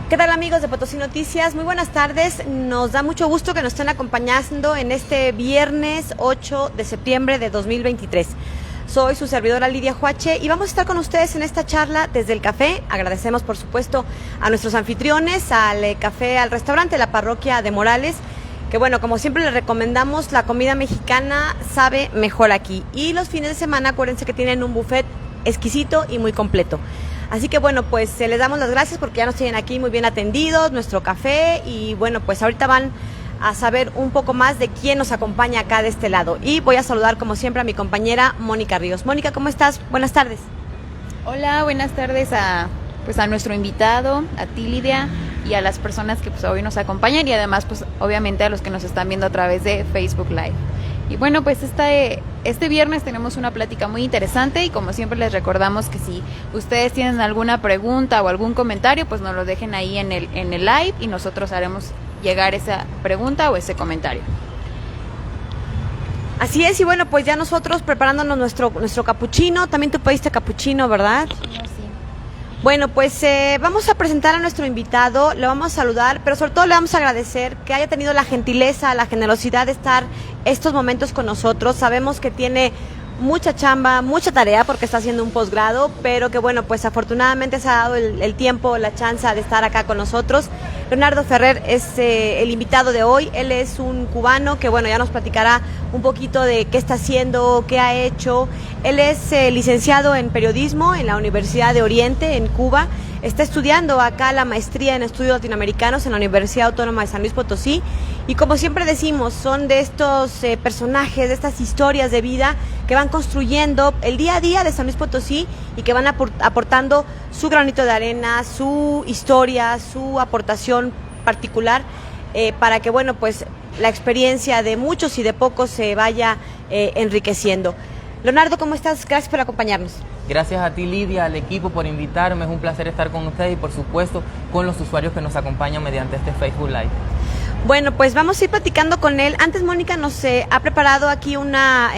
¿Qué tal, amigos de Potosí Noticias? Muy buenas tardes. Nos da mucho gusto que nos estén acompañando en este viernes 8 de septiembre de 2023. Soy su servidora Lidia Huache y vamos a estar con ustedes en esta charla desde el café. Agradecemos, por supuesto, a nuestros anfitriones, al café, al restaurante La Parroquia de Morales, que bueno, como siempre les recomendamos, la comida mexicana sabe mejor aquí. Y los fines de semana, acuérdense que tienen un buffet exquisito y muy completo. Así que bueno, pues les damos las gracias porque ya nos tienen aquí muy bien atendidos, nuestro café, y bueno, pues ahorita van a saber un poco más de quién nos acompaña acá de este lado. Y voy a saludar como siempre a mi compañera Mónica Ríos. Mónica, ¿cómo estás? Buenas tardes. Hola, buenas tardes a nuestro invitado, a ti, Lidia, y a las personas que hoy nos acompañan, y además pues obviamente a los que nos están viendo a través de Facebook Live. Y bueno, pues este viernes tenemos una plática muy interesante y como siempre les recordamos que si ustedes tienen alguna pregunta o algún comentario, pues nos lo dejen ahí en el live y nosotros haremos llegar esa pregunta o ese comentario. Así es, y bueno, pues ya nosotros preparándonos nuestro capuchino. También tú pediste capuchino, ¿verdad? Sí. Bueno, pues vamos a presentar a nuestro invitado, le vamos a saludar, pero sobre todo le vamos a agradecer que haya tenido la gentileza, la generosidad de estar estos momentos con nosotros. Sabemos que tiene mucha chamba, mucha tarea porque está haciendo un posgrado, pero que bueno, pues afortunadamente se ha dado el tiempo, la chance de estar acá con nosotros. Leonardo Ferrer es el invitado de hoy. Él es un cubano que bueno, ya nos platicará un poquito de qué está haciendo, qué ha hecho. Él es licenciado en periodismo en la Universidad de Oriente en Cuba. Está estudiando acá la maestría en estudios latinoamericanos en la Universidad Autónoma de San Luis Potosí. Y como siempre decimos, son de estos personajes, de estas historias de vida que van construyendo el día a día de San Luis Potosí y que van aportando su granito de arena, su historia, su aportación particular para que bueno, pues la experiencia de muchos y de pocos se vaya enriqueciendo. Leonardo, ¿cómo estás? Gracias por acompañarnos. Gracias a ti, Lidia, al equipo por invitarme. Es un placer estar con ustedes y por supuesto con los usuarios que nos acompañan mediante este Facebook Live. Bueno, pues vamos a ir platicando con él. Antes Mónica nos ha preparado aquí una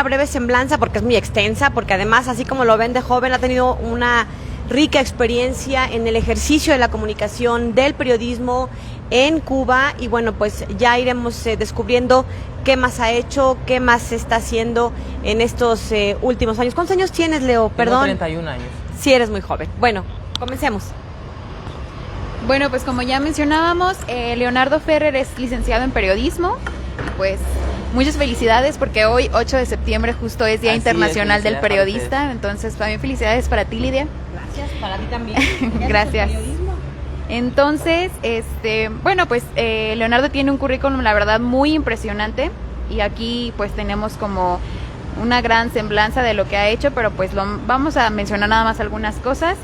breve semblanza porque es muy extensa, porque además, así como lo ven de joven, ha tenido una rica experiencia en el ejercicio de la comunicación, del periodismo en Cuba, y bueno, pues ya iremos descubriendo qué más ha hecho, qué más se está haciendo en estos últimos años. ¿Cuántos años tienes, Leo? Perdón. Tengo 31 años. Sí, eres muy joven. Bueno, comencemos. Bueno, pues como ya mencionábamos, Leonardo Ferrer es licenciado en periodismo. Pues muchas felicidades porque hoy, 8 de septiembre, justo es Día Internacional del Periodista. Entonces, también felicidades para ti, Lidia. Gracias, para ti también. Gracias. Entonces, bueno, pues Leonardo tiene un currículum, la verdad, muy impresionante. Y aquí pues tenemos como una gran semblanza de lo que ha hecho, pero pues vamos a mencionar nada más algunas cosas.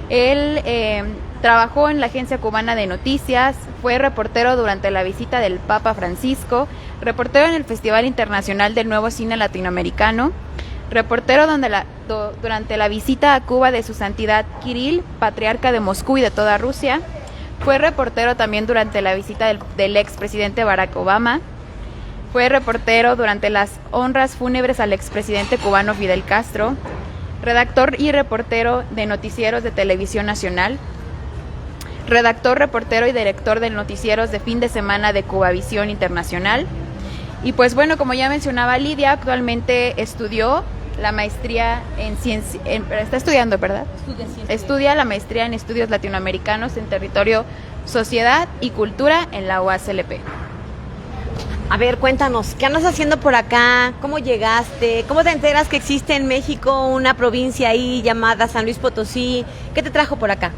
Él trabajó en la Agencia Cubana de Noticias, fue reportero durante la visita del Papa Francisco, reportero en el Festival Internacional del Nuevo Cine Latinoamericano, reportero durante la visita a Cuba de su santidad Kirill, patriarca de Moscú y de toda Rusia, fue reportero también durante la visita del expresidente Barack Obama, fue reportero durante las honras fúnebres al expresidente cubano Fidel Castro, redactor y reportero de noticieros de Televisión Nacional, redactor, reportero y director de noticieros de fin de semana de Cubavisión Internacional. Y pues bueno, como ya mencionaba Lidia, actualmente estudió la maestría en ciencia, está estudiando, ¿verdad? Estudia la maestría en estudios latinoamericanos en territorio, sociedad y cultura en la UASLP. A ver, cuéntanos, ¿qué andas haciendo por acá? ¿Cómo llegaste? ¿Cómo te enteras que existe en México una provincia ahí llamada San Luis Potosí? ¿Qué te trajo por acá?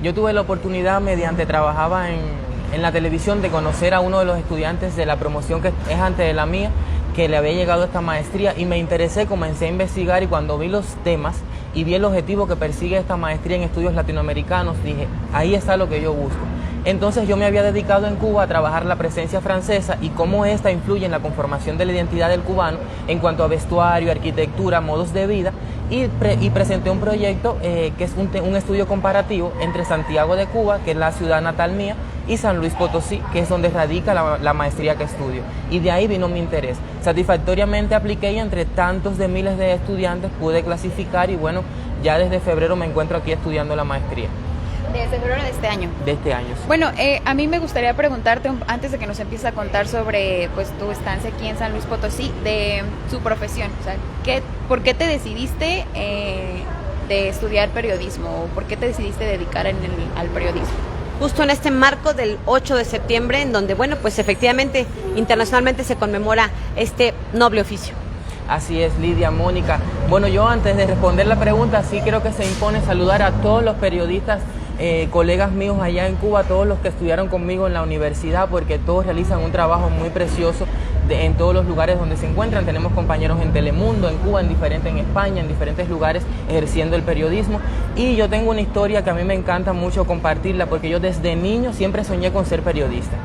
Yo tuve la oportunidad, trabajaba en la televisión, de conocer a uno de los estudiantes de la promoción que es antes de la mía, que le había llegado esta maestría, y me interesé, comencé a investigar, y cuando vi los temas y vi el objetivo que persigue esta maestría en estudios latinoamericanos, dije, ahí está lo que yo busco. Entonces yo me había dedicado en Cuba a trabajar la presencia francesa y cómo esta influye en la conformación de la identidad del cubano en cuanto a vestuario, arquitectura, modos de vida, y presenté un proyecto que es un estudio comparativo entre Santiago de Cuba, que es la ciudad natal mía, y San Luis Potosí, que es donde radica la maestría que estudio. Y de ahí vino mi interés. Satisfactoriamente apliqué y entre tantos de miles de estudiantes pude clasificar, y bueno, ya desde febrero me encuentro aquí estudiando la maestría. Desde febrero de este año. De este año. Sí. Bueno, a mí me gustaría preguntarte, antes de que nos empieces a contar sobre pues tu estancia aquí en San Luis Potosí, de su profesión. O sea, ¿por qué te decidiste de estudiar periodismo? ¿O por qué te decidiste dedicar al periodismo? Justo en este marco del 8 de septiembre, en donde, bueno, pues efectivamente, internacionalmente se conmemora este noble oficio. Así es, Lidia, Mónica. Bueno, yo antes de responder la pregunta, sí creo que se impone saludar a todos los periodistas, colegas míos allá en Cuba, todos los que estudiaron conmigo en la universidad, porque todos realizan un trabajo muy precioso en todos los lugares donde se encuentran. Tenemos compañeros en Telemundo, en Cuba, en España, en diferentes lugares ejerciendo el periodismo. Y yo tengo una historia que a mí me encanta mucho compartirla, porque yo desde niño siempre soñé con ser periodista.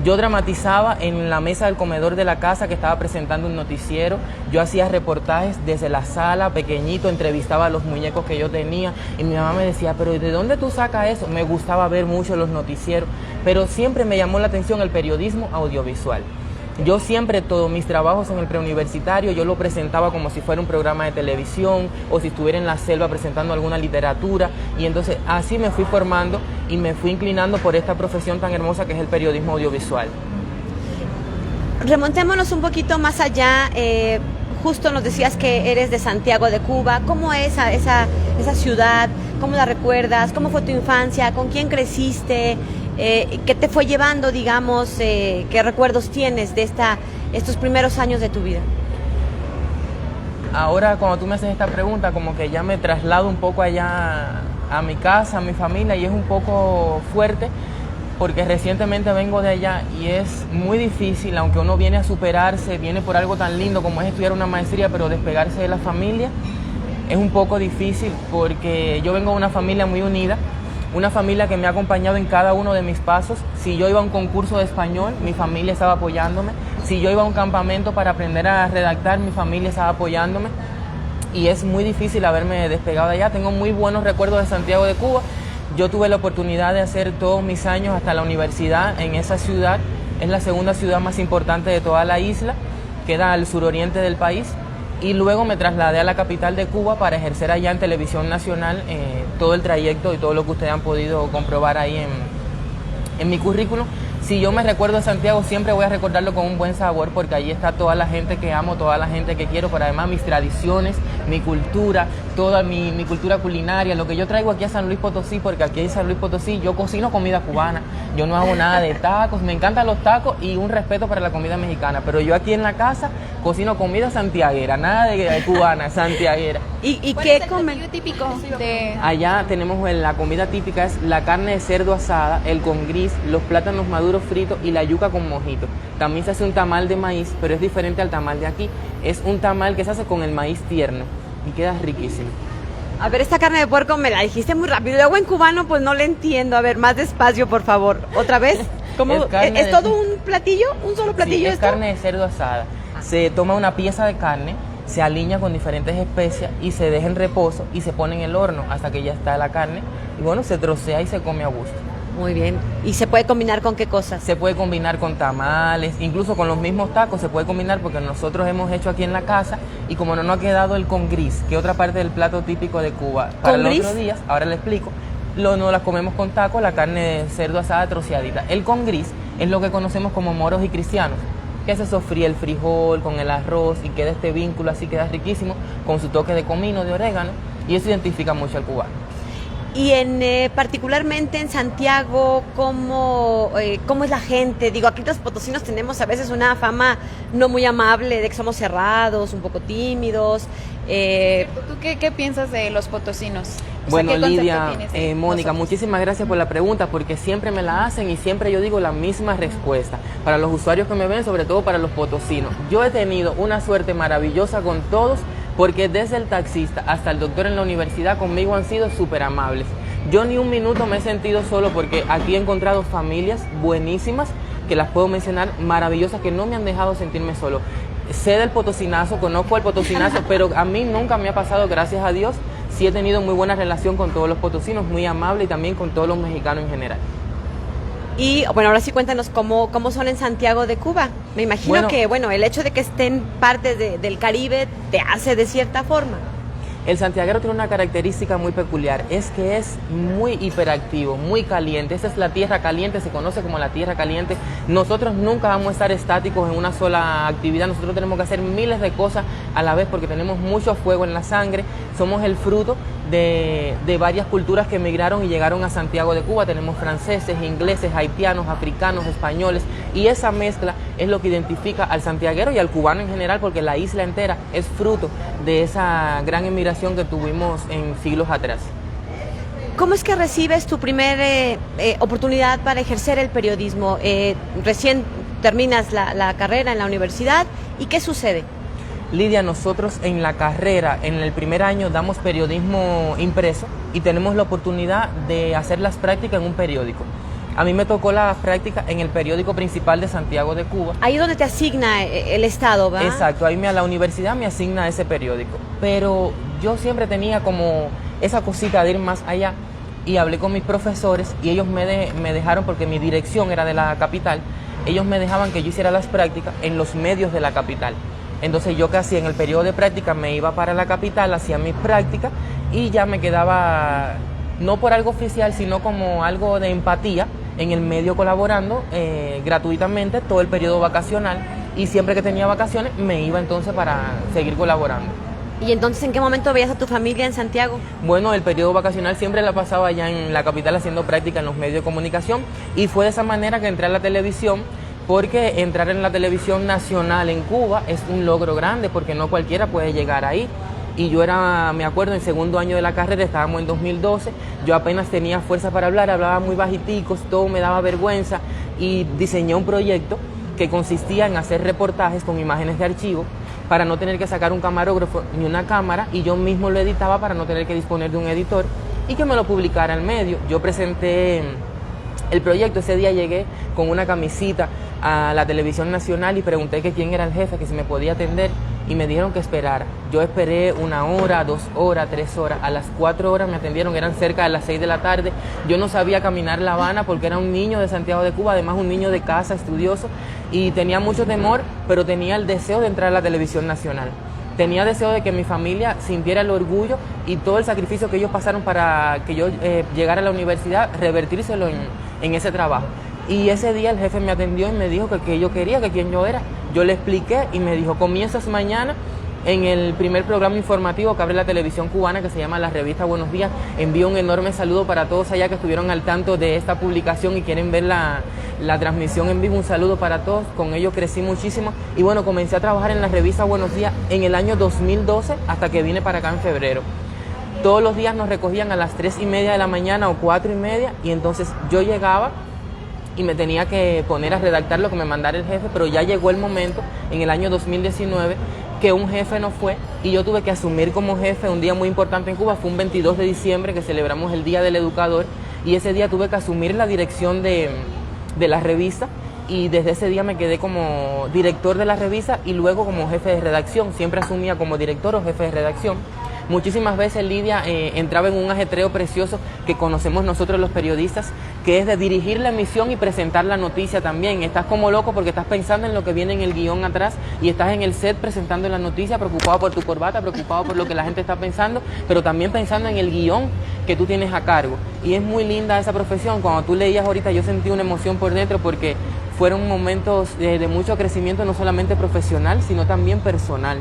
Yo dramatizaba en la mesa del comedor de la casa que estaba presentando un noticiero. Yo hacía reportajes desde la sala, pequeñito, entrevistaba a los muñecos que yo tenía y mi mamá me decía, pero ¿de dónde tú sacas eso? Me gustaba ver mucho los noticieros, pero siempre me llamó la atención el periodismo audiovisual. Yo siempre, todos mis trabajos en el preuniversitario, yo lo presentaba como si fuera un programa de televisión o si estuviera en la selva presentando alguna literatura, y entonces así me fui formando y me fui inclinando por esta profesión tan hermosa que es el periodismo audiovisual. Remontémonos un poquito más allá, justo nos decías que eres de Santiago de Cuba. ¿Cómo es esa ciudad? ¿Cómo la recuerdas? ¿Cómo fue tu infancia? ¿Con quién creciste? ¿Qué te fue llevando, digamos, qué recuerdos tienes de estos primeros años de tu vida? Ahora, cuando tú me haces esta pregunta, como que ya me traslado un poco allá a mi casa, a mi familia, y es un poco fuerte, porque recientemente vengo de allá y es muy difícil, aunque uno viene a superarse, viene por algo tan lindo como es estudiar una maestría, pero despegarse de la familia es un poco difícil, porque yo vengo de una familia muy unida, una familia que me ha acompañado en cada uno de mis pasos. Si yo iba a un concurso de español, mi familia estaba apoyándome. Si yo iba a un campamento para aprender a redactar, mi familia estaba apoyándome. Y es muy difícil haberme despegado de allá. Tengo muy buenos recuerdos de Santiago de Cuba. Yo tuve la oportunidad de hacer todos mis años hasta la universidad en esa ciudad. Es la segunda ciudad más importante de toda la isla. Queda al suroriente del país. Y luego me trasladé a la capital de Cuba para ejercer allá en Televisión Nacional todo el trayecto y todo lo que ustedes han podido comprobar ahí en mi currículum. Si yo me recuerdo de Santiago, siempre voy a recordarlo con un buen sabor, porque ahí está toda la gente que amo, toda la gente que quiero, pero además mis tradiciones, mi cultura, toda mi cultura culinaria, lo que yo traigo aquí a San Luis Potosí, porque aquí en San Luis Potosí yo cocino comida cubana, yo no hago nada de tacos, me encantan los tacos y un respeto para la comida mexicana, pero yo aquí en la casa cocino comida santiaguera, nada de cubana, santiaguera. ¿Y ¿Cuál qué es el comen? platillo típico de...? Allá tenemos la comida típica, es la carne de cerdo asada, el con gris, los plátanos maduros fritos y la yuca con mojito. También se hace un tamal de maíz, pero es diferente al tamal de aquí. Es un tamal que se hace con el maíz tierno y queda riquísimo. A ver, esta carne de puerco me la dijiste muy rápido. Luego en cubano pues no le entiendo. A ver, más despacio, por favor. ¿Otra vez? ¿Cómo? ¿Es todo un platillo? ¿Un solo platillo? Sí, es esto? carne de cerdo asada. Se toma una pieza de carne, se alinea con diferentes especias y se deja en reposo y se pone en el horno hasta que ya está la carne. Y bueno, se trocea y se come a gusto. Muy bien. ¿Y se puede combinar con qué cosas? Se puede combinar con tamales, incluso con los mismos tacos se puede combinar, porque nosotros hemos hecho aquí en la casa y como no nos ha quedado el con gris, que es otra parte del plato típico de Cuba, para los otros días, ahora le explico, no las comemos con tacos, la carne de cerdo asada troceadita. El con gris es lo que conocemos como moros y cristianos, que se sofríe el frijol con el arroz y queda este vínculo así, queda riquísimo, con su toque de comino, de orégano, y eso identifica mucho al cubano. Y particularmente en Santiago, ¿cómo es la gente? Digo, aquí los potosinos tenemos a veces una fama no muy amable, de que somos cerrados, un poco tímidos. ¿Tú qué piensas de los potosinos? Bueno, ¿qué concepto Lidia, tienes de Mónica, nosotros? muchísimas gracias por la pregunta, porque siempre me la hacen y siempre yo digo la misma respuesta. Para los usuarios que me ven, sobre todo para los potosinos. Yo he tenido una suerte maravillosa con todos, porque desde el taxista hasta el doctor en la universidad conmigo han sido súper amables. Yo ni un minuto me he sentido solo, porque aquí he encontrado familias buenísimas, que las puedo mencionar, maravillosas, que no me han dejado sentirme solo. Sé del potosinazo, conozco el potosinazo, pero a mí nunca me ha pasado, gracias a Dios. Sí he tenido muy buena relación con todos los potosinos, muy amable, y también con todos los mexicanos en general. Y bueno, ahora sí cuéntanos cómo son en Santiago de Cuba. Me imagino que el hecho de que estén partes del Caribe te hace de cierta forma. El santiaguero tiene una característica muy peculiar, es que es muy hiperactivo, muy caliente. Esa es la tierra caliente, se conoce como la tierra caliente. Nosotros nunca vamos a estar estáticos en una sola actividad, nosotros tenemos que hacer miles de cosas a la vez porque tenemos mucho fuego en la sangre. Somos el fruto de varias culturas que emigraron y llegaron a Santiago de Cuba. Tenemos franceses, ingleses, haitianos, africanos, españoles, y esa mezcla es lo que identifica al santiaguero y al cubano en general, porque la isla entera es fruto de esa gran emigración que tuvimos en siglos atrás. ¿Cómo es que recibes tu primera oportunidad para ejercer el periodismo? Recién terminas la carrera en la universidad, ¿y qué sucede? Lidia, nosotros en la carrera, en el primer año, damos periodismo impreso y tenemos la oportunidad de hacer las prácticas en un periódico. A mí me tocó la práctica en el periódico principal de Santiago de Cuba. Ahí es donde te asigna el Estado, ¿verdad? Exacto, ahí la universidad me asigna ese periódico. Pero yo siempre tenía como esa cosita de ir más allá y hablé con mis profesores y ellos me dejaron, porque mi dirección era de la capital, ellos me dejaban que yo hiciera las prácticas en los medios de la capital. Entonces yo casi en el periodo de práctica me iba para la capital, hacía mis prácticas y ya me quedaba, no por algo oficial, sino como algo de empatía en el medio colaborando gratuitamente todo el periodo vacacional, y siempre que tenía vacaciones me iba entonces para seguir colaborando. ¿Y entonces en qué momento veías a tu familia en Santiago? Bueno, el periodo vacacional siempre la pasaba allá en la capital haciendo práctica en los medios de comunicación, y fue de esa manera que entré a la televisión, porque entrar en la televisión nacional en Cuba es un logro grande, porque no cualquiera puede llegar ahí. Y yo era, me acuerdo, en segundo año de la carrera, estábamos en 2012, yo apenas tenía fuerza para hablar, hablaba muy bajiticos, todo me daba vergüenza, y diseñé un proyecto que consistía en hacer reportajes con imágenes de archivo para no tener que sacar un camarógrafo ni una cámara, y yo mismo lo editaba para no tener que disponer de un editor y que me lo publicara al medio. Yo presenté el proyecto, ese día llegué con una camisita a la televisión nacional y pregunté que quién era el jefe, que si me podía atender, y me dijeron que esperara. Yo esperé 1 hora, 2 horas, 3 horas, a las 4 horas me atendieron, eran cerca de las 6 de la tarde. Yo no sabía caminar La Habana porque era un niño de Santiago de Cuba, además un niño de casa, estudioso, y tenía mucho temor, pero tenía el deseo de entrar a la televisión nacional. Tenía deseo de que mi familia sintiera el orgullo y todo el sacrificio que ellos pasaron para que yo llegara a la universidad, revertírselo en ese trabajo. Y ese día el jefe me atendió y me dijo que yo quería, que quién yo era. Yo le expliqué y me dijo, comienzas mañana en el primer programa informativo que abre la televisión cubana, que se llama La Revista Buenos Días. Envío un enorme saludo para todos allá que estuvieron al tanto de esta publicación y quieren ver la transmisión en vivo. Un saludo para todos, con ello crecí muchísimo. Y bueno, comencé a trabajar en la revista Buenos Días en el año 2012 hasta que vine para acá en febrero. Todos los días nos recogían a las 3:30 de la mañana o 4:30, y entonces yo llegaba y me tenía que poner a redactar lo que me mandara el jefe, pero ya llegó el momento, en el año 2019, que un jefe no fue y yo tuve que asumir como jefe un día muy importante en Cuba. Fue un 22 de diciembre que celebramos el Día del Educador, y ese día tuve que asumir la dirección de la revista, y desde ese día me quedé como director de la revista y luego como jefe de redacción. Siempre asumía como director o jefe de redacción. Muchísimas veces Lidia entraba en un ajetreo precioso que conocemos nosotros los periodistas, que es de dirigir la emisión y presentar la noticia también. Estás como loco porque estás pensando en lo que viene en el guión atrás y estás en el set presentando la noticia, preocupado por tu corbata, preocupado por lo que la gente está pensando, pero también pensando en el guión que tú tienes a cargo. Y es muy linda esa profesión. Cuando tú leías ahorita yo sentí una emoción por dentro porque fueron momentos de mucho crecimiento, no solamente profesional, sino también personal.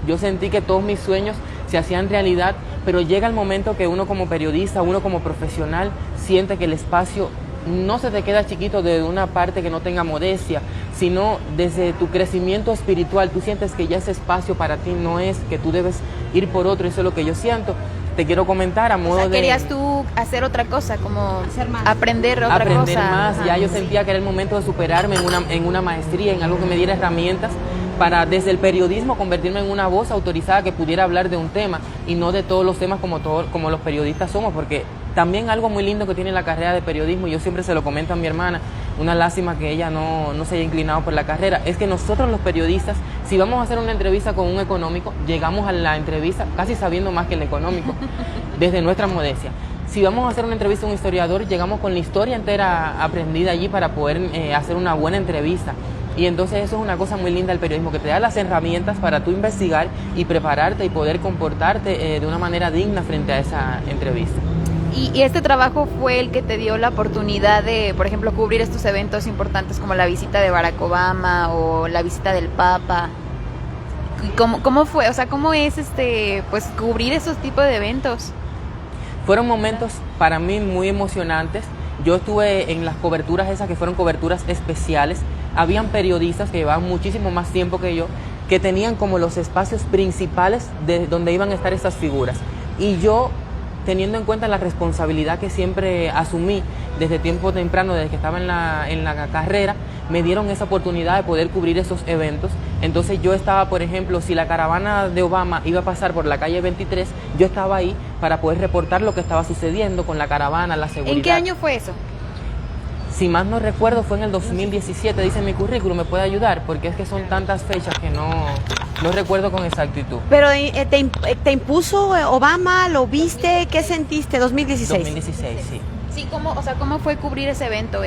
Yo sentí que todos mis sueños se hacían realidad, pero llega el momento que uno como periodista, uno como profesional, siente que el espacio no se te queda chiquito desde una parte que no tenga modestia, sino desde tu crecimiento espiritual. Tú sientes que ya ese espacio para ti no es, que tú debes ir por otro. Eso es lo que yo siento. Te quiero comentar a modo querías tú hacer otra cosa, como hacer más, aprender otra cosa. Aprender más. Ajá, ya yo sentía que era el momento de superarme en una maestría, en algo que me diera herramientas para desde el periodismo convertirme en una voz autorizada que pudiera hablar de un tema y no de todos los temas como los periodistas somos, porque también algo muy lindo que tiene la carrera de periodismo, yo siempre se lo comento a mi hermana, una lástima que ella no se haya inclinado por la carrera, es que nosotros los periodistas, si vamos a hacer una entrevista con un económico, llegamos a la entrevista casi sabiendo más que el económico, desde nuestra modestia. Si vamos a hacer una entrevista a un historiador, llegamos con la historia entera aprendida allí para poder hacer una buena entrevista. Y entonces eso es una cosa muy linda del periodismo, que te da las herramientas para tú investigar y prepararte y poder comportarte de una manera digna frente a esa entrevista. Y este trabajo fue el que te dio la oportunidad de, por ejemplo, cubrir estos eventos importantes como la visita de Barack Obama o la visita del Papa. ¿Cómo fue? O sea, ¿cómo es pues cubrir esos tipos de eventos? Fueron momentos para mí muy emocionantes. Yo estuve en las coberturas esas que fueron coberturas especiales. Habían periodistas que llevaban muchísimo más tiempo que yo, que tenían como los espacios principales de donde iban a estar esas figuras. Y yo, teniendo en cuenta la responsabilidad que siempre asumí desde tiempo temprano, desde que estaba en la carrera, me dieron esa oportunidad de poder cubrir esos eventos. Entonces yo estaba, por ejemplo, si la caravana de Obama iba a pasar por la calle 23, yo estaba ahí para poder reportar lo que estaba sucediendo con la caravana, la seguridad. ¿En qué año fue eso? Si más no recuerdo, fue en el 2017, dice mi currículum, ¿me puede ayudar? Porque es que son tantas fechas que no recuerdo con exactitud. Pero te impuso Obama, ¿lo viste? ¿Qué sentiste? 2016. 2016, sí. Sí, ¿cómo fue cubrir ese evento?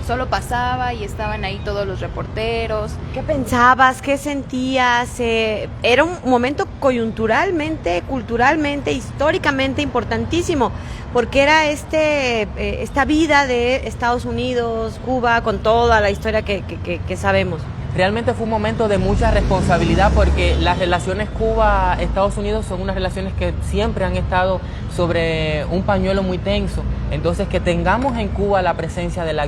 ¿Solo pasaba y estaban ahí todos los reporteros? ¿Qué pensabas? ¿Qué sentías? Era un momento coyunturalmente, culturalmente, históricamente importantísimo, porque era esta vida de Estados Unidos, Cuba, con toda la historia que sabemos. Realmente fue un momento de mucha responsabilidad porque las relaciones Cuba-Estados Unidos son unas relaciones que siempre han estado sobre un pañuelo muy tenso. Entonces, que tengamos en Cuba la presencia del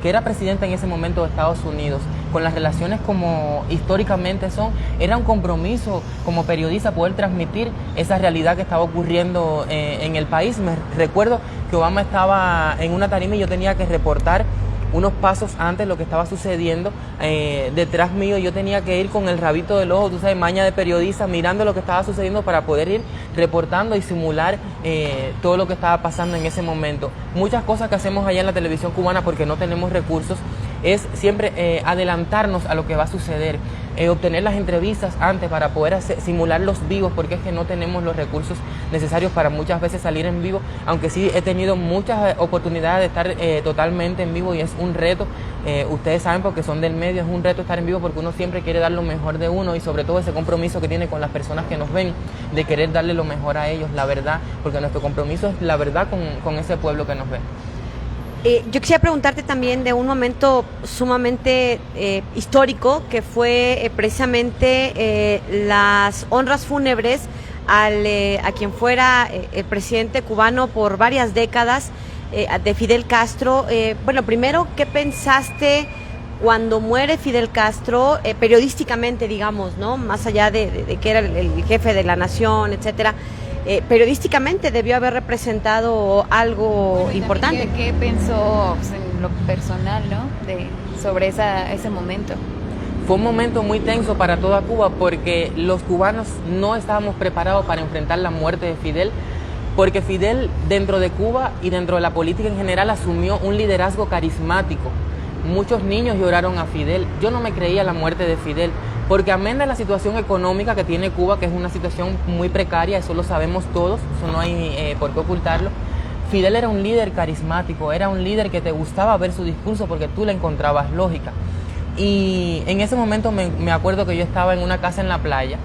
que era presidente en ese momento de Estados Unidos, con las relaciones como históricamente era un compromiso como periodista poder transmitir esa realidad que estaba ocurriendo en el país. Me recuerdo que Obama estaba en una tarima y yo tenía que reportar unos pasos antes lo que estaba sucediendo detrás mío. Yo tenía que ir con el rabito del ojo, tú sabes, maña de periodista, mirando lo que estaba sucediendo para poder ir reportando y simular todo lo que estaba pasando en ese momento. Muchas cosas que hacemos allá en la televisión cubana, porque no tenemos recursos, es siempre adelantarnos a lo que va a suceder, obtener las entrevistas antes para poder simular los vivos, porque es que no tenemos los recursos necesarios para muchas veces salir en vivo, aunque sí he tenido muchas oportunidades de estar totalmente en vivo y es un reto. Ustedes saben, porque son del medio, es un reto estar en vivo porque uno siempre quiere dar lo mejor de uno y sobre todo ese compromiso que tiene con las personas que nos ven, de querer darle lo mejor a ellos, la verdad, porque nuestro compromiso es la verdad con ese pueblo que nos ve. Yo quisiera preguntarte también de un momento sumamente histórico, que fue precisamente las honras fúnebres a quien fuera el presidente cubano por varias décadas, de Fidel Castro. Bueno, primero, ¿qué pensaste cuando muere Fidel Castro, periodísticamente, digamos, ¿no? Más allá de que era el jefe de la nación, etcétera. Periodísticamente debió haber representado algo importante. ¿Qué pensó pues, en lo personal, ¿no? sobre ese momento? Fue un momento muy tenso para toda Cuba porque los cubanos no estábamos preparados para enfrentar la muerte de Fidel, porque Fidel dentro de Cuba y dentro de la política en general asumió un liderazgo carismático. Muchos niños lloraron a Fidel. Yo no me creía la muerte de Fidel, porque amén de la situación económica que tiene Cuba, que es una situación muy precaria, eso lo sabemos todos, eso no hay por qué ocultarlo, Fidel era un líder carismático, era un líder que te gustaba ver su discurso porque tú le encontrabas lógica. Y en ese momento me acuerdo que yo estaba en una casa en la playa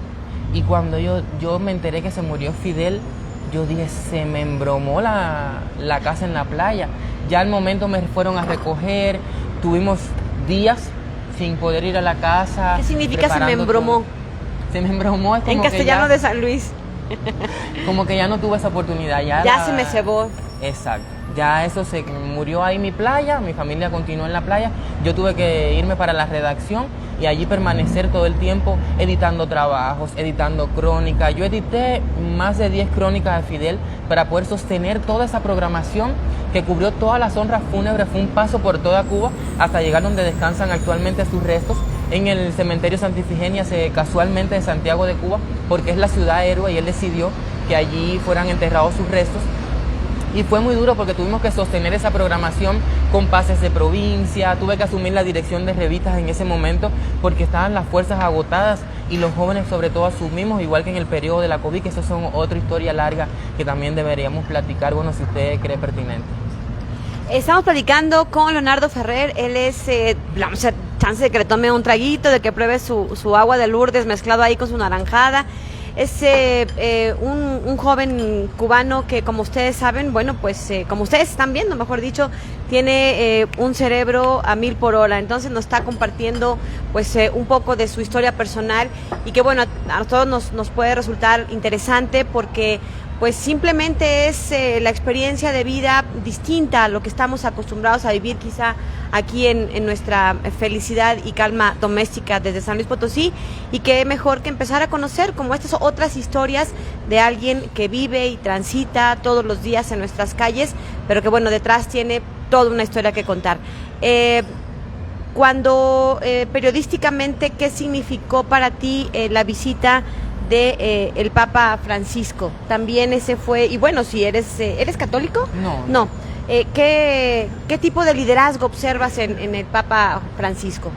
y cuando yo me enteré que se murió Fidel, yo dije, se me embromó la casa en la playa. Ya al momento me fueron a recoger, tuvimos días sin poder ir a la casa. ¿Qué significa se me embromó? Se me embromó es como en castellano de San Luis. Como que ya no tuve esa oportunidad. Ya se me cebó. Exacto. Ya eso se murió ahí mi playa, mi familia continuó en la playa. Yo tuve que irme para la redacción y allí permanecer todo el tiempo editando trabajos, editando crónicas. Yo edité más de 10 crónicas de Fidel para poder sostener toda esa programación que cubrió todas las honras fúnebres. Fue un paso por toda Cuba hasta llegar donde descansan actualmente sus restos, en el cementerio Santa Ifigenia, casualmente de Santiago de Cuba, porque es la ciudad héroe y él decidió que allí fueran enterrados sus restos. Y fue muy duro porque tuvimos que sostener esa programación con pases de provincia, tuve que asumir la dirección de revistas en ese momento porque estaban las fuerzas agotadas y los jóvenes sobre todo asumimos, igual que en el periodo de la COVID, que eso son otra historia larga que también deberíamos platicar, bueno, si usted cree pertinente. Estamos platicando con Leonardo Ferrer, él es chance de que le tome un traguito, de que pruebe su agua de Lourdes mezclado ahí con su naranjada. Es un joven cubano que, como ustedes saben, bueno, pues como ustedes están viendo, mejor dicho, tiene un cerebro a 1000 por hora. Entonces nos está compartiendo pues un poco de su historia personal y que, bueno, a todos nos puede resultar interesante porque pues simplemente es la experiencia de vida distinta a lo que estamos acostumbrados a vivir quizá aquí en nuestra felicidad y calma doméstica desde San Luis Potosí, y que mejor que empezar a conocer como estas otras historias de alguien que vive y transita todos los días en nuestras calles, pero que bueno, detrás tiene toda una historia que contar. Cuando periodísticamente, ¿qué significó para ti la visita de el Papa Francisco? También ese fue, y bueno, si eres católico, no. ¿Qué tipo de liderazgo observas en el Papa Francisco?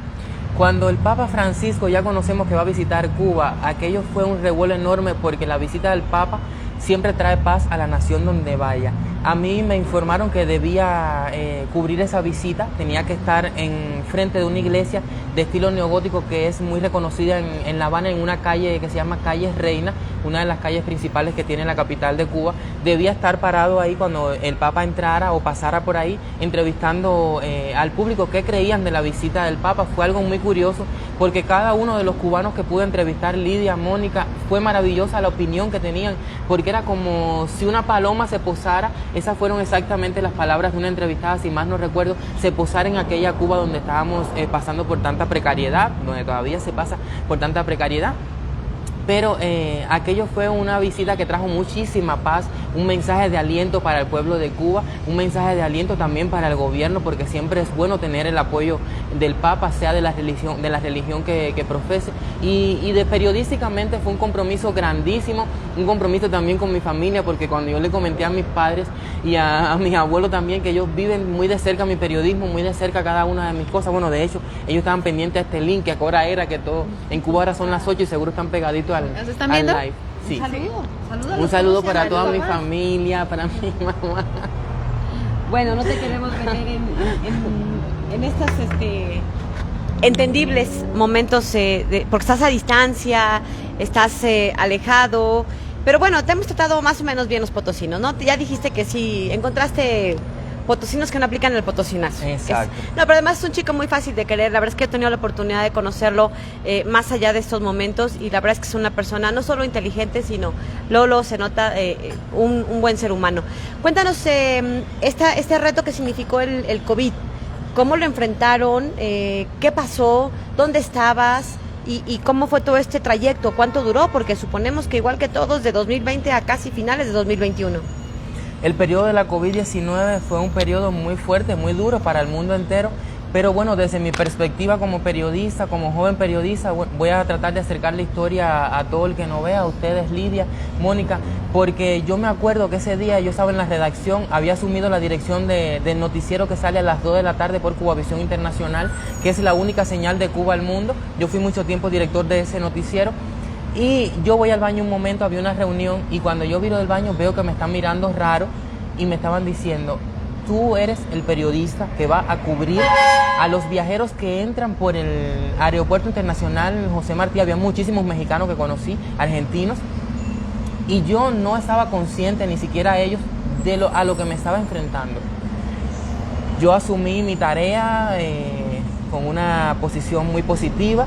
Cuando el Papa Francisco, ya conocemos que va a visitar Cuba, aquello fue un revuelo enorme porque la visita del Papa siempre trae paz a la nación donde vaya. A mí me informaron que debía cubrir esa visita, tenía que estar en frente de una iglesia de estilo neogótico que es muy reconocida en La Habana, en una calle que se llama Calle Reina, una de las calles principales que tiene la capital de Cuba. Debía estar parado ahí cuando el Papa entrara o pasara por ahí, entrevistando al público qué creían de la visita del Papa. Fue algo muy curioso porque cada uno de los cubanos que pude entrevistar, Lidia, Mónica, fue maravillosa la opinión que tenían, porque era como si una paloma se posara. Esas fueron exactamente las palabras de una entrevistada, si más no recuerdo, se posara en aquella Cuba donde estábamos pasando por tanta precariedad, donde todavía se pasa por tanta precariedad. Pero aquello fue una visita que trajo muchísima paz, un mensaje de aliento para el pueblo de Cuba, un mensaje de aliento también para el gobierno, porque siempre es bueno tener el apoyo del Papa, sea de la religión que profese. Y periodísticamente fue un compromiso grandísimo, un compromiso también con mi familia, porque cuando yo le comenté a mis padres y a mis abuelos también, que ellos viven muy de cerca mi periodismo, muy de cerca cada una de mis cosas, bueno, de hecho, ellos estaban pendientes a este link, que ahora era que todo, en Cuba ahora son las 8 y seguro están pegaditos ¿Nos están viendo? live. Sí. Un saludo para toda mi familia, para mi mamá. Bueno, no te queremos meter en estos entendibles momentos porque estás a distancia, estás alejado, pero bueno, te hemos tratado más o menos bien los potosinos, ¿no? Ya dijiste que sí, encontraste potosinos que no aplican el potosinazo. Exacto. No, pero además es un chico muy fácil de querer. La verdad es que he tenido la oportunidad de conocerlo más allá de estos momentos, y la verdad es que es una persona no solo inteligente, sino Lolo se nota un buen ser humano. Cuéntanos este reto que significó el COVID. ¿Cómo lo enfrentaron? ¿Qué pasó? ¿Dónde estabas? ¿Y cómo fue todo este trayecto? ¿Cuánto duró? Porque suponemos que igual que todos, de 2020 a casi finales de 2021. El periodo de la COVID-19 fue un periodo muy fuerte, muy duro para el mundo entero, pero bueno, desde mi perspectiva como periodista, como joven periodista, voy a tratar de acercar la historia a todo el que no vea, a ustedes, Lidia, Mónica, porque yo me acuerdo que ese día yo estaba en la redacción, había asumido la dirección del noticiero que sale a las 2 de la tarde por Cubavisión Internacional, que es la única señal de Cuba al mundo. Yo fui mucho tiempo director de ese noticiero. Y yo voy al baño un momento, había una reunión, y cuando yo viro del baño veo que me están mirando raro y me estaban diciendo: tú eres el periodista que va a cubrir a los viajeros que entran por el aeropuerto internacional José Martí. Había muchísimos mexicanos que conocí, argentinos, y yo no estaba consciente, ni siquiera ellos, a lo que me estaba enfrentando. Yo asumí mi tarea con una posición muy positiva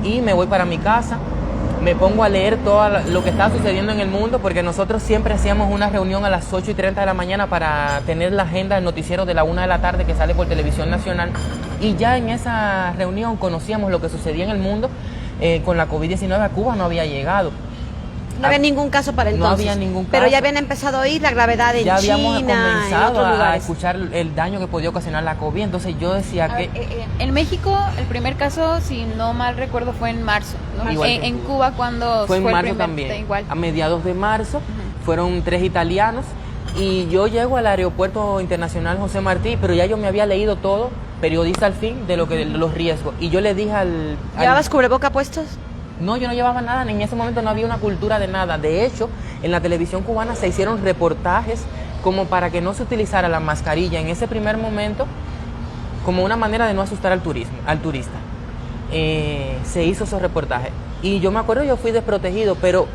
y me voy para mi casa. Me pongo a leer todo lo que está sucediendo en el mundo, porque nosotros siempre hacíamos una reunión a las 8:30 de la mañana para tener la agenda del noticiero de la 1 de la tarde que sale por Televisión Nacional, y ya en esa reunión conocíamos lo que sucedía en el mundo. Con la COVID-19 a Cuba no había llegado. No había ningún caso para entonces. No había ningún caso. Pero ya habían empezado a oír la gravedad en China, ya habíamos comenzado en otros a escuchar el daño que podía ocasionar la COVID. Entonces yo decía que... en México el primer caso, si no mal recuerdo, fue en marzo, ¿no? En Cuba cuando fue en marzo el primer, también. Igual. A mediados de marzo fueron 3 italianos, y yo llego al aeropuerto internacional José Martí, pero ya yo me había leído todo, periodista al fin, de los riesgos. Y yo le dije ¿Llevabas cubreboca puestos? No, yo no llevaba nada, en ese momento no había una cultura de nada. De hecho, en la televisión cubana se hicieron reportajes como para que no se utilizara la mascarilla en ese primer momento, como una manera de no asustar al turista. se hizo esos reportajes. Y yo me acuerdo, yo fui desprotegido, pero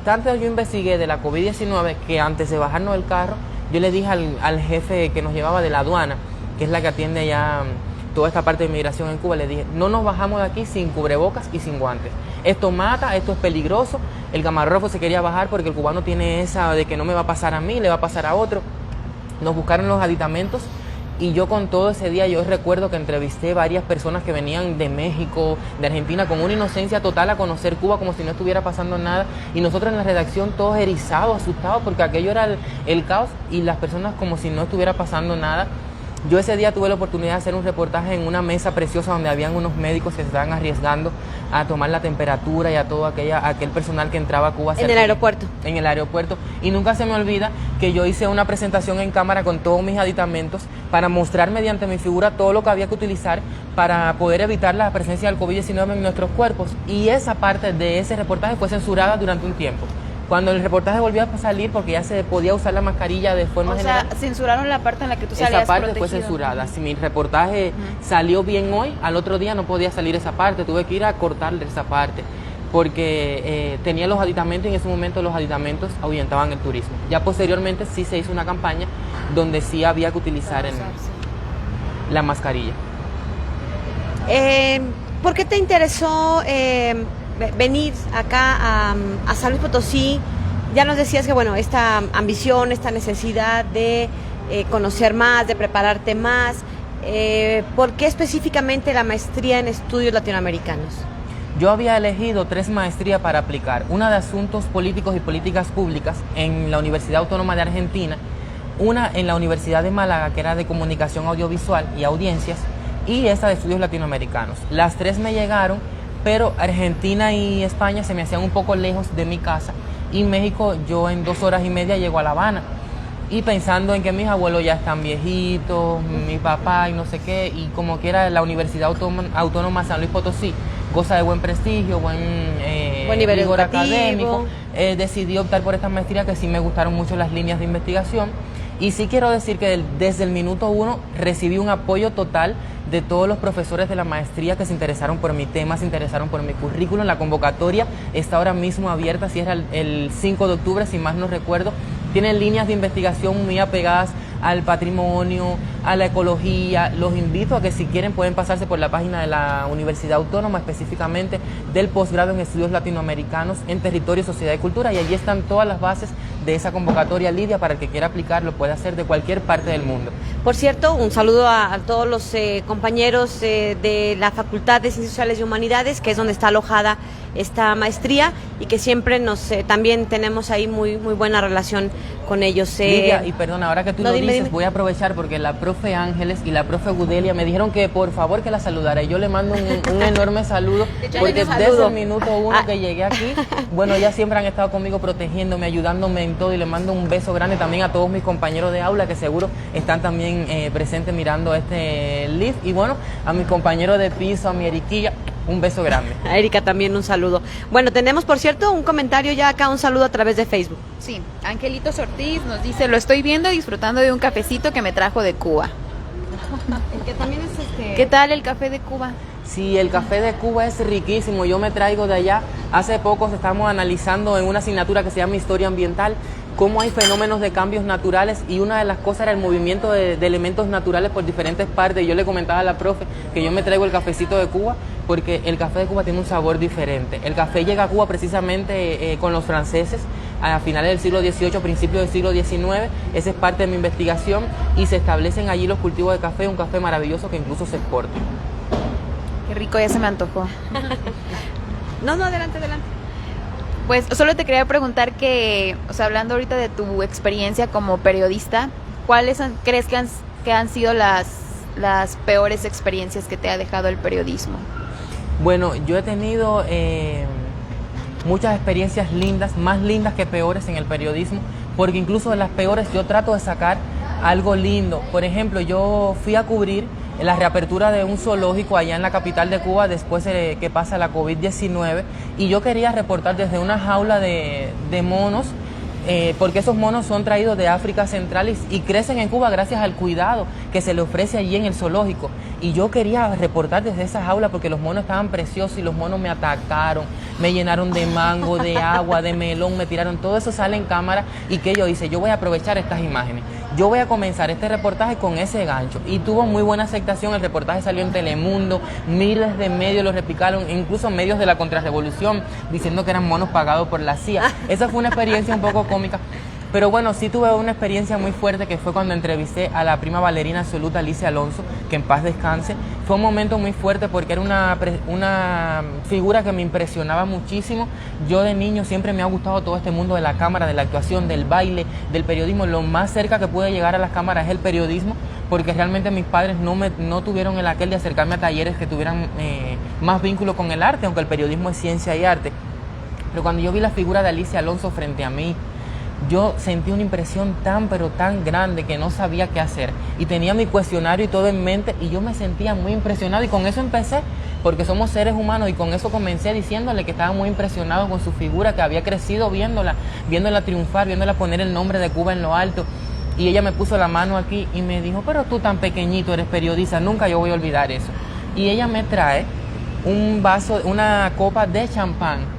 tanto yo investigué de la COVID-19 que antes de bajarnos del carro, yo le dije al jefe que nos llevaba de la aduana, que es la que atiende ya toda esta parte de inmigración en Cuba, le dije, no nos bajamos de aquí sin cubrebocas y sin guantes. Esto mata, esto es peligroso. El camarógrafo se quería bajar porque el cubano tiene esa de que no me va a pasar a mí, le va a pasar a otro. Nos buscaron los aditamentos y yo con todo ese día, yo recuerdo que entrevisté varias personas que venían de México, de Argentina, con una inocencia total a conocer Cuba como si no estuviera pasando nada. Y nosotros en la redacción todos erizados, asustados, porque aquello era el caos y las personas como si no estuviera pasando nada. Yo ese día tuve la oportunidad de hacer un reportaje en una mesa preciosa donde habían unos médicos que se estaban arriesgando a tomar la temperatura y a todo aquel personal que entraba a Cuba. En el aeropuerto. En el aeropuerto. Y nunca se me olvida que yo hice una presentación en cámara con todos mis aditamentos para mostrar mediante mi figura todo lo que había que utilizar para poder evitar la presencia del COVID-19 en nuestros cuerpos. Y esa parte de ese reportaje fue censurada durante un tiempo. Cuando el reportaje volvió a salir, porque ya se podía usar la mascarilla de forma general. O sea, censuraron la parte en la que tú salías esa parte protegido. fue censurada. Si mi reportaje salió bien hoy, al otro día no podía salir esa parte. Tuve que ir a cortarle esa parte, porque tenía los aditamentos y en ese momento los aditamentos ahuyentaban el turismo. Ya posteriormente sí se hizo una campaña donde sí había que utilizar la mascarilla. ¿Por qué te interesó venir acá a San Luis Potosí? Ya nos decías que, bueno, esta ambición, esta necesidad de conocer más, de prepararte más. ¿Por qué específicamente la maestría en estudios latinoamericanos? Yo había elegido 3 maestrías para aplicar. Una de Asuntos Políticos y Políticas Públicas en la Universidad Autónoma de Argentina, una en la Universidad de Málaga, que era de Comunicación Audiovisual y Audiencias, y esta de Estudios Latinoamericanos. Las 3 me llegaron, pero Argentina y España se me hacían un poco lejos de mi casa, y México yo en 2 horas y media llego a La Habana, y pensando en que mis abuelos ya están viejitos, mi papá y no sé qué, y como quiera la Universidad Autónoma San Luis Potosí goza de buen prestigio, buen nivel rigor educativo. académico, decidí optar por esta maestría, que sí me gustaron mucho las líneas de investigación. Y sí quiero decir que desde el minuto 1 recibí un apoyo total de todos los profesores de la maestría que se interesaron por mi tema, se interesaron por mi currículum. La convocatoria está ahora mismo abierta, si era el 5 de octubre, si más no recuerdo. Tienen líneas de investigación muy apegadas al patrimonio, a la ecología. Los invito a que si quieren pueden pasarse por la página de la Universidad Autónoma, específicamente del posgrado en Estudios Latinoamericanos en Territorio, Sociedad y Cultura, y allí están todas las bases de esa convocatoria, Lidia, para el que quiera aplicar, lo puede hacer de cualquier parte del mundo. Por cierto, un saludo a todos los compañeros de la Facultad de Ciencias Sociales y Humanidades, que es donde está alojada esta maestría, y que siempre también tenemos ahí muy buena relación con ellos. Lidia, y perdona, ahora que tú lo dices, voy a aprovechar porque la profe Ángeles y la profe Gudelia me dijeron que por favor que la saludara, y yo le mando un enorme saludo, porque desde el minuto 1 que llegué aquí, bueno, ellas siempre han estado conmigo protegiéndome, ayudándome en todo, y le mando un beso grande también a todos mis compañeros de aula que seguro están también presentes mirando este live, y bueno, a mis compañeros de piso, a mi Eriquilla, un beso grande. A Erika también un saludo. Bueno, tenemos, por cierto, un comentario ya acá, un saludo a través de Facebook. Sí, Angelitos Ortiz nos dice, lo estoy viendo disfrutando de un cafecito que me trajo de Cuba. Que también es ¿Qué tal el café de Cuba? Sí, el café de Cuba es riquísimo, yo me traigo de allá. Hace poco estamos analizando en una asignatura que se llama Historia Ambiental cómo hay fenómenos de cambios naturales, y una de las cosas era el movimiento de elementos naturales por diferentes partes. Yo le comentaba a la profe que yo me traigo el cafecito de Cuba porque el café de Cuba tiene un sabor diferente. El café llega a Cuba precisamente con los franceses a finales del siglo XVIII, principios del siglo XIX. Esa es parte de mi investigación, y se establecen allí los cultivos de café, un café maravilloso que incluso se exporta. Qué rico, ya se me antojó. No, adelante. Pues solo te quería preguntar que, o sea, hablando ahorita de tu experiencia como periodista, ¿cuáles crees que han sido las peores experiencias que te ha dejado el periodismo? Bueno, yo he tenido muchas experiencias lindas, más lindas que peores en el periodismo, porque incluso de las peores yo trato de sacar algo lindo. Por ejemplo, yo fui a cubrir la reapertura de un zoológico allá en la capital de Cuba después de que pasa la COVID-19, y yo quería reportar desde una jaula de monos porque esos monos son traídos de África Central y crecen en Cuba gracias al cuidado que se le ofrece allí en el zoológico. Y yo quería reportar desde esa jaula porque los monos estaban preciosos y los monos me atacaron, me llenaron de mango, de agua, de melón, me tiraron, todo eso sale en cámara. ¿Y qué yo hice? Yo voy a aprovechar estas imágenes. Yo voy a comenzar este reportaje con ese gancho. Y tuvo muy buena aceptación, el reportaje salió en Telemundo, miles de medios lo replicaron, incluso medios de la contrarrevolución, diciendo que eran monos pagados por la CIA. Esa fue una experiencia un poco cómica. Pero bueno, sí tuve una experiencia muy fuerte que fue cuando entrevisté a la prima bailarina absoluta Alicia Alonso, que en paz descanse. Fue un momento muy fuerte porque era una figura que me impresionaba muchísimo. Yo de niño siempre me ha gustado todo este mundo de la cámara, de la actuación, del baile, del periodismo. Lo más cerca que pude llegar a las cámaras es el periodismo, porque realmente mis padres no tuvieron el aquel de acercarme a talleres que tuvieran más vínculo con el arte, aunque el periodismo es ciencia y arte. Pero cuando yo vi la figura de Alicia Alonso frente a mí, yo sentí una impresión tan pero tan grande que no sabía qué hacer y tenía mi cuestionario y todo en mente y yo me sentía muy impresionado y con eso empecé, porque somos seres humanos, y con eso comencé diciéndole que estaba muy impresionado con su figura, que había crecido viéndola triunfar, viéndola poner el nombre de Cuba en lo alto. Y ella me puso la mano aquí y me dijo: pero tú tan pequeñito eres periodista, nunca yo voy a olvidar eso. Y ella me trae un vaso, una copa de champán.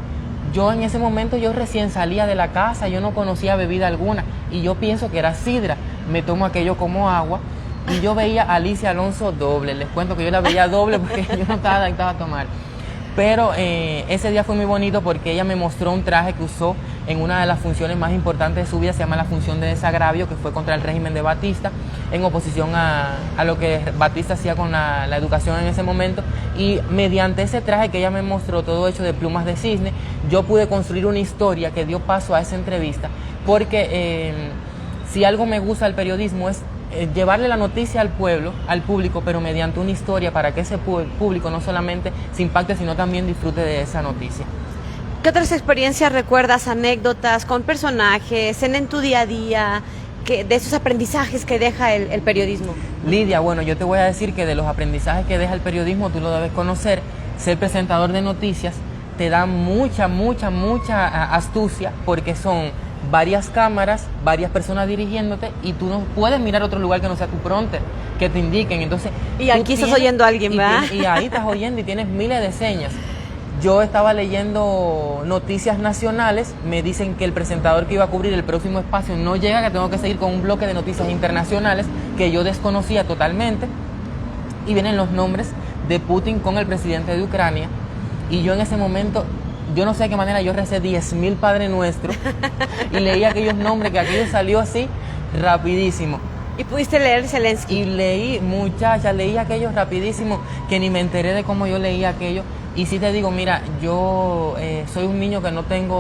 Yo en ese momento, yo recién salía de la casa, yo no conocía bebida alguna y yo pienso que era sidra. Me tomo aquello como agua y yo veía a Alicia Alonso doble. Les cuento que yo la veía doble porque yo no estaba adaptada a tomar. Pero ese día fue muy bonito porque ella me mostró un traje que usó en una de las funciones más importantes de su vida, se llama la función de desagravio, que fue contra el régimen de Batista, en oposición a lo que Batista hacía con la educación en ese momento. Y mediante ese traje que ella me mostró, todo hecho de plumas de cisne, yo pude construir una historia que dio paso a esa entrevista, porque si algo me gusta del periodismo es llevarle la noticia al pueblo, al público, pero mediante una historia para que ese público no solamente se impacte, sino también disfrute de esa noticia. ¿Qué otras experiencias recuerdas, anécdotas con personajes, en tu día a día, de esos aprendizajes que deja el periodismo? Lidia, bueno, yo te voy a decir que de los aprendizajes que deja el periodismo, tú lo debes conocer. Ser presentador de noticias te da mucha astucia, porque son varias cámaras, varias personas dirigiéndote y tú no puedes mirar otro lugar que no sea tu prompter, que te indiquen. Entonces, y aquí estás oyendo a alguien, ¿verdad? Y ahí estás oyendo y tienes miles de señas. Yo estaba leyendo noticias nacionales, me dicen que el presentador que iba a cubrir el próximo espacio no llega, que tengo que seguir con un bloque de noticias internacionales que yo desconocía totalmente, y vienen los nombres de Putin con el presidente de Ucrania, y yo en ese momento, yo no sé de qué manera, yo recé 10.000 Padre Nuestro y leí aquellos nombres, que aquello salió así rapidísimo. ¿Y pudiste leer Zelensky? Y leí, muchacha, leí aquello rapidísimo, que ni me enteré de cómo yo leía aquello. Y sí te digo, mira, yo soy un niño que no tengo,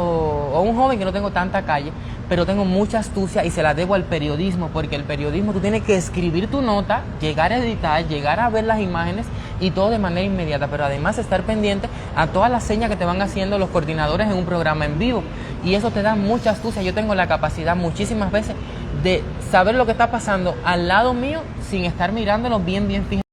o un joven que no tengo tanta calle, pero tengo mucha astucia y se la debo al periodismo, porque el periodismo tú tienes que escribir tu nota, llegar a editar, llegar a ver las imágenes y todo de manera inmediata, pero además estar pendiente a todas las señas que te van haciendo los coordinadores en un programa en vivo, y eso te da mucha astucia. Yo tengo la capacidad muchísimas veces de saber lo que está pasando al lado mío sin estar mirándolo bien fijamente.